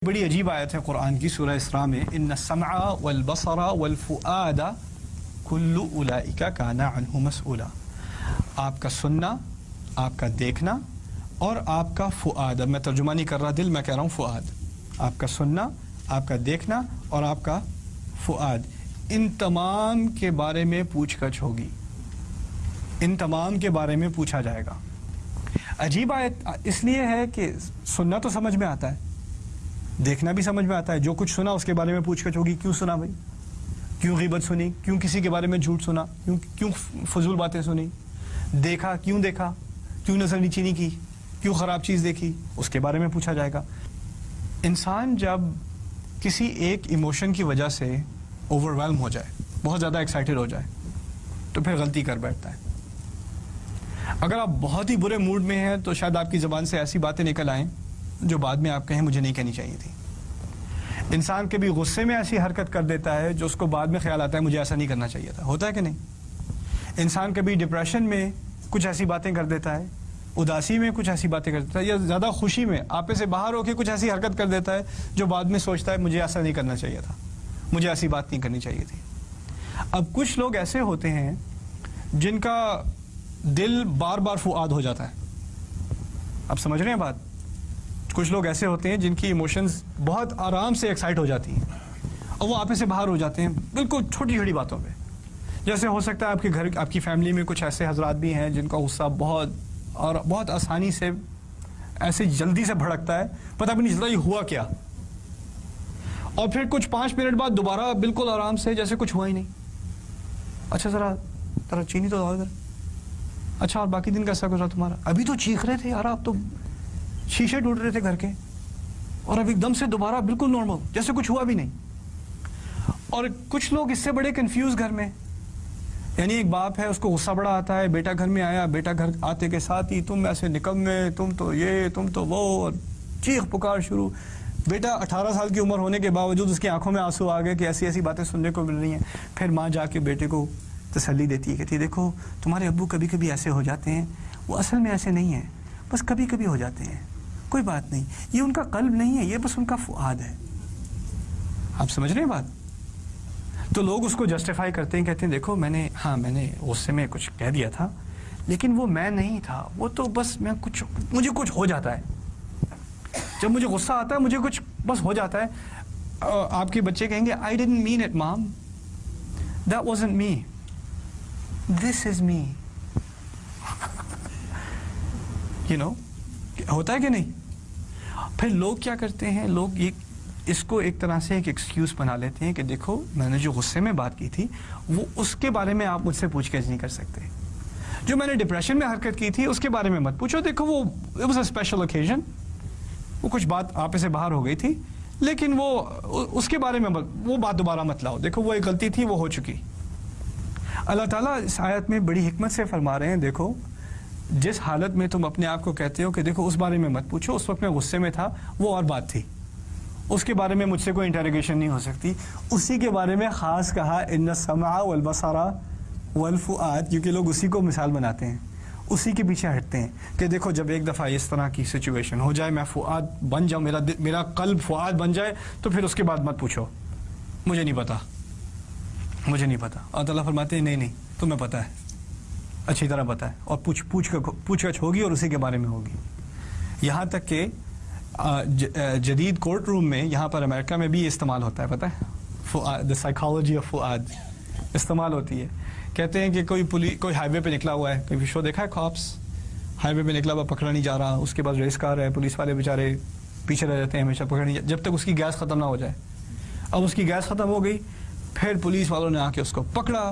بڑی عجیب آیت ہے قرآن کی سورہ اسراء میں، ان السمع والبصر والفؤاد کل اولئک کان عنہ مسئولا. آپ کا سننا، آپ کا دیکھنا اور آپ کا فؤاد، اب میں ترجمہ نہیں کر رہا دل، میں کہہ رہا ہوں فؤاد. آپ کا سننا، آپ کا دیکھنا اور آپ کا فؤاد، ان تمام کے بارے میں پوچھ گچھ ہوگی، ان تمام کے بارے میں پوچھا جائے گا. عجیب آیت اس لیے ہے کہ سننا تو سمجھ میں آتا ہے، دیکھنا بھی سمجھ میں آتا ہے. جو کچھ سنا اس کے بارے میں پوچھ گچھ ہوگی. کیوں سنا بھائی؟ کیوں غیبت سنی؟ کیوں کسی کے بارے میں جھوٹ سنا؟ کیوں فضول باتیں سنی؟ دیکھا کیوں؟ دیکھا کیوں؟ نظر نیچی نہیں کی؟ کیوں خراب چیز دیکھی؟ اس کے بارے میں پوچھا جائے گا. انسان جب کسی ایک ایموشن کی وجہ سے اوور ویلم ہو جائے، بہت زیادہ ایکسائٹیڈ ہو جائے، تو پھر غلطی کر بیٹھتا ہے. اگر آپ بہت ہی برے موڈ میں ہیں تو شاید آپ کی زبان سے ایسی باتیں نکل آئیں جو بعد میں آپ کہیں مجھے نہیں کہنی چاہیے تھی. انسان کبھی غصے میں ایسی حرکت کر دیتا ہے جو اس کو بعد میں خیال آتا ہے مجھے ایسا نہیں کرنا چاہیے تھا. ہوتا ہے کہ نہیں؟ انسان کبھی ڈپریشن میں کچھ ایسی باتیں کر دیتا ہے، اداسی میں کچھ ایسی باتیں کر دیتا ہے، یا زیادہ خوشی میں آپے سے باہر ہو کے کچھ ایسی حرکت کر دیتا ہے جو بعد میں سوچتا ہے مجھے ایسا نہیں کرنا چاہیے تھا، مجھے ایسی بات نہیں کرنی چاہیے تھی. اب کچھ لوگ ایسے ہوتے ہیں جن کا دل بار بار فؤاد ہو جاتا ہے. اب سمجھ رہے ہیں بات؟ کچھ لوگ ایسے ہوتے ہیں جن کی ایموشنز بہت آرام سے ایکسائٹ ہو جاتی ہیں اور وہ آپے سے باہر ہو جاتے ہیں بالکل چھوٹی چھوٹی باتوں پہ. جیسے ہو سکتا ہے آپ کے گھر، آپ کی فیملی میں کچھ ایسے حضرات بھی ہیں جن کا غصہ بہت آسانی سے، ایسے جلدی سے بھڑکتا ہے، پتہ بھی نہیں چلتا یہ ہوا کیا، اور پھر کچھ 5 منٹ بعد دوبارہ بالکل آرام سے جیسے کچھ ہوا ہی نہیں. اچھا ذرا چینی تو ادھر. اچھا اور باقی دن کیسا گزرا تمہارا؟ ابھی تو چیخ رہے تھے یار آپ، تو شیشے ٹوٹ رہے تھے گھر کے، اور اب ایک دم سے دوبارہ بالکل نارمل جیسے کچھ ہوا بھی نہیں. اور کچھ لوگ اس سے بڑے کنفیوز گھر میں، یعنی ایک باپ ہے اس کو غصہ بڑا آتا ہے، بیٹا گھر میں آیا، بیٹا گھر آتے کے ساتھ ہی تم ایسے نکمے، تم تو یہ، تم تو وہ، اور چیخ پکار شروع. بیٹا 18 سال کی عمر ہونے کے باوجود اس کی آنکھوں میں آنسو آ گئے کہ ایسی ایسی باتیں سننے کو مل رہی ہیں. پھر ماں جا کے بیٹے کو تسلی دیتی ہے، کہتی ہے دیکھو تمہارے ابو کبھی کبھی ایسے ہو جاتے ہیں، وہ اصل میں ایسے نہیں ہیں، بس کبھی کبھی ہو جاتے ہیں، کوئی بات نہیں، یہ ان کا قلب نہیں ہے، یہ بس ان کا فؤاد ہے. آپ سمجھ رہے ہیں بات؟ تو لوگ اس کو جسٹیفائی کرتے ہیں، کہتے ہیں دیکھو میں نے غصے میں کچھ کہہ دیا تھا، لیکن وہ میں نہیں تھا، وہ تو بس مجھے کچھ ہو جاتا ہے، جب مجھے غصہ آتا ہے مجھے کچھ بس ہو جاتا ہے. آپ کے بچے کہیں گے I didn't mean it mom, that wasn't me, this is me. you know ہوتا ہے کہ نہیں؟ پھر لوگ کیا کرتے ہیں، لوگ اس کو ایک طرح سے ایک ایکسکیوز بنا لیتے ہیں کہ دیکھو میں نے جو غصے میں بات کی تھی وہ اس کے بارے میں آپ مجھ سے پوچھ گچھ نہیں کر سکتے، جو میں نے ڈپریشن میں حرکت کی تھی اس کے بارے میں مت پوچھو، دیکھو وہ it was a special occasion, وہ کچھ بات آپ سے باہر ہو گئی تھی، لیکن وہ اس کے بارے میں وہ بات دوبارہ مت لاؤ، دیکھو وہ ایک غلطی تھی، وہ ہو چکی. اللہ تعالیٰ اس آیت میں بڑی حکمت سے فرما رہے ہیں دیکھو جس حالت میں تم اپنے آپ کو کہتے ہو کہ دیکھو اس بارے میں مت پوچھو، اس وقت میں غصے میں تھا، وہ اور بات تھی، اس کے بارے میں مجھ سے کوئی انٹروگیشن نہیں ہو سکتی. اسی کے بارے میں خاص کہا ان السمع والبصر والفؤاد، کیونکہ لوگ اسی کو مثال بناتے ہیں، اسی کے پیچھے ہٹتے ہیں کہ دیکھو جب ایک دفعہ اس طرح کی سچویشن ہو جائے، میں فؤاد بن جاؤں، میرا قلب فؤاد بن جائے، تو پھر اس کے بعد مت پوچھو، مجھے نہیں پتا، مجھے نہیں پتا. اور اللہ فرماتے ہیں نہیں تمہیں پتا ہے، اچھی طرح پتا ہے، اور پوچھ گچھ ہوگی اور اسی کے بارے میں ہوگی. یہاں تک کہ جدید کورٹ روم میں یہاں پر امریکہ میں بھی یہ استعمال ہوتا ہے، پتہ ہے، فؤاد، سائیکالوجی آف فؤاد استعمال ہوتی ہے. کہتے ہیں کہ کوئی ہائی وے پہ نکلا ہوا ہے، کوئی شو دیکھا ہے کاپس، ہائی وے پہ نکلا ہوا پکڑا نہیں جا رہا، اس کے بعد ریس کار ہے، پولیس والے بیچارے پیچھے رہ جاتے ہیں ہمیشہ، پکڑ نہیں جب تک اس کی گیس ختم نہ ہو جائے. اب اس کی گیس ختم ہو گئی، پھر پولیس والوں نے آ کے اس کو پکڑا،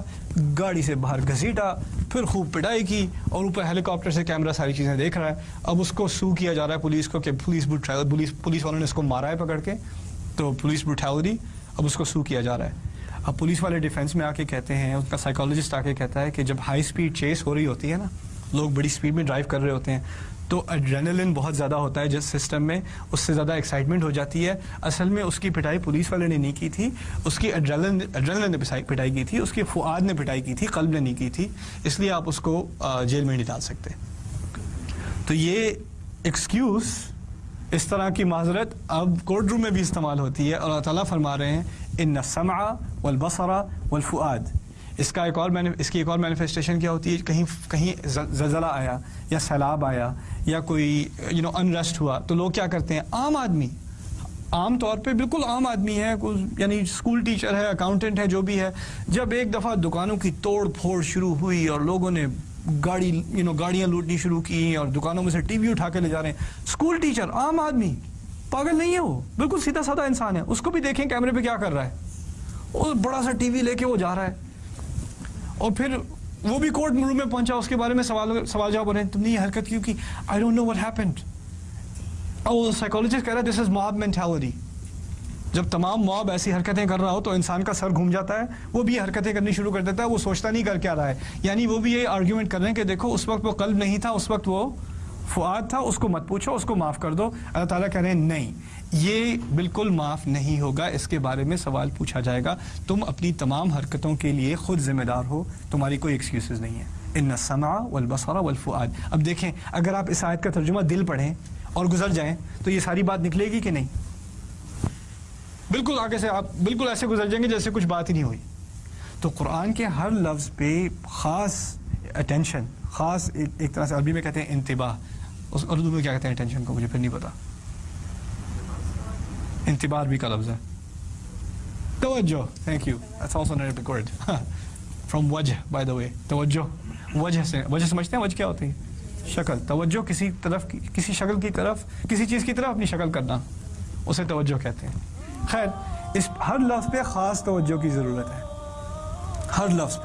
گاڑی سے باہر گھسیٹا، پھر خوب پٹائی کی، اور اوپر ہیلی کاپٹر سے کیمرہ ساری چیزیں دیکھ رہا ہے. اب اس کو سو کیا جا رہا ہے پولیس کو کہ پولیس والوں نے اس کو مارا ہے پکڑ کے، تو پولیس بروٹیلٹی، اب اس کو سو کیا جا رہا ہے. اب پولیس والے ڈیفینس میں آ کے کہتے ہیں، اس کا سائیکالوجسٹ آ کے کہتا ہے کہ جب ہائی سپیڈ چیس ہو رہی ہوتی ہے نا، لوگ بڑی سپیڈ میں ڈرائیو کر رہے ہوتے ہیں، تو ایڈرینلن بہت زیادہ ہوتا ہے جس سسٹم میں، اس سے زیادہ ایکسائٹمنٹ ہو جاتی ہے. اصل میں اس کی پٹائی پولیس والے نے نہیں کی تھی، اس کی ایڈرینلن نے پٹائی کی تھی، اس کے فؤاد نے پٹائی کی تھی، قلب نے نہیں کی تھی، اس لیے آپ اس کو جیل میں نہیں ڈال سکتے. تو یہ ایکسکیوز اس طرح کی معذرت اب کورٹ روم میں بھی استعمال ہوتی ہے، اور اللہ تعالیٰ فرما رہے ہیں ان السمع والبصر والفؤاد. اس کی ایک اور مینیفیسٹیشن کیا ہوتی ہے؟ کہیں زلزلہ آیا یا سیلاب آیا یا کوئی انریسٹ ہوا تو لوگ کیا کرتے ہیں؟ عام آدمی، عام طور پہ بالکل عام آدمی ہے، یعنی اسکول ٹیچر ہے، اکاؤنٹنٹ ہے، جو بھی ہے، جب ایک دفعہ دکانوں کی توڑ پھوڑ شروع ہوئی اور لوگوں نے گاڑیاں لوٹنی شروع کی اور دکانوں میں سے ٹی وی اٹھا کے لے جا رہے ہیں، اسکول ٹیچر عام آدمی، پاگل نہیں ہے وہ، بالکل سیدھا سادہ انسان ہے، اس کو بھی دیکھیں کیمرے پہ کیا کر رہا ہے، وہ بڑا سا ٹی وی لے کے وہ جا رہا ہے، اور پھر وہ بھی کورٹ روم میں پہنچا، اس کے بارے میں سوال جواب ہو رہے ہیں، تم نے یہ حرکت کیوں کی؟ I don't know what happened. اور سائیکالوجسٹ کہہ رہا ہے دس از موب مینٹیلٹی. جب تمام موب ایسی حرکتیں کر رہا ہو تو انسان کا سر گھوم جاتا ہے، وہ بھی حرکتیں کرنی شروع کر دیتا ہے، وہ سوچتا نہیں کر کیا رہا ہے. یعنی وہ بھی یہ آرگیومنٹ کر رہے ہیں کہ دیکھو اس وقت وہ قلب نہیں تھا، اس وقت وہ فؤاد تھا، اس کو مت پوچھو، اس کو معاف کر دو. اللہ تعالیٰ کہہ رہے ہیں نہیں، یہ بالکل معاف نہیں ہوگا، اس کے بارے میں سوال پوچھا جائے گا. تم اپنی تمام حرکتوں کے لیے خود ذمہ دار ہو، تمہاری کوئی ایکسکیوزز نہیں ہے. ان السمع والبصر والفؤاد. اب دیکھیں اگر آپ اس آیت کا ترجمہ دل پڑھیں اور گزر جائیں تو یہ ساری بات نکلے گی کہ نہیں؟ بالکل آگے سے آپ بالکل ایسے گزر جائیں گے جیسے کچھ بات ہی نہیں ہوئی. تو قرآن کے ہر لفظ پہ خاص اٹینشن، خاص ایک طرح سے عربی میں کہتے ہیں انتباہ، اس اردو میں کیا کہتے ہیں اٹینشن کو مجھے پھر نہیں پتا، انتباہ عربی کا لفظ ہے. توجہ، thank you, that's also an Arabic word from وجہ بائی دا وے. توجہ وجہ سے، وجہ سمجھتے ہیں وجہ کیا ہوتی ہے؟ شکل. توجہ کسی طرف، کسی شکل کی طرف، کسی چیز کی طرف اپنی شکل کرنا، اسے توجہ کہتے ہیں. خیر، اس ہر لفظ پہ خاص توجہ کی ضرورت ہے، ہر لفظ پہ.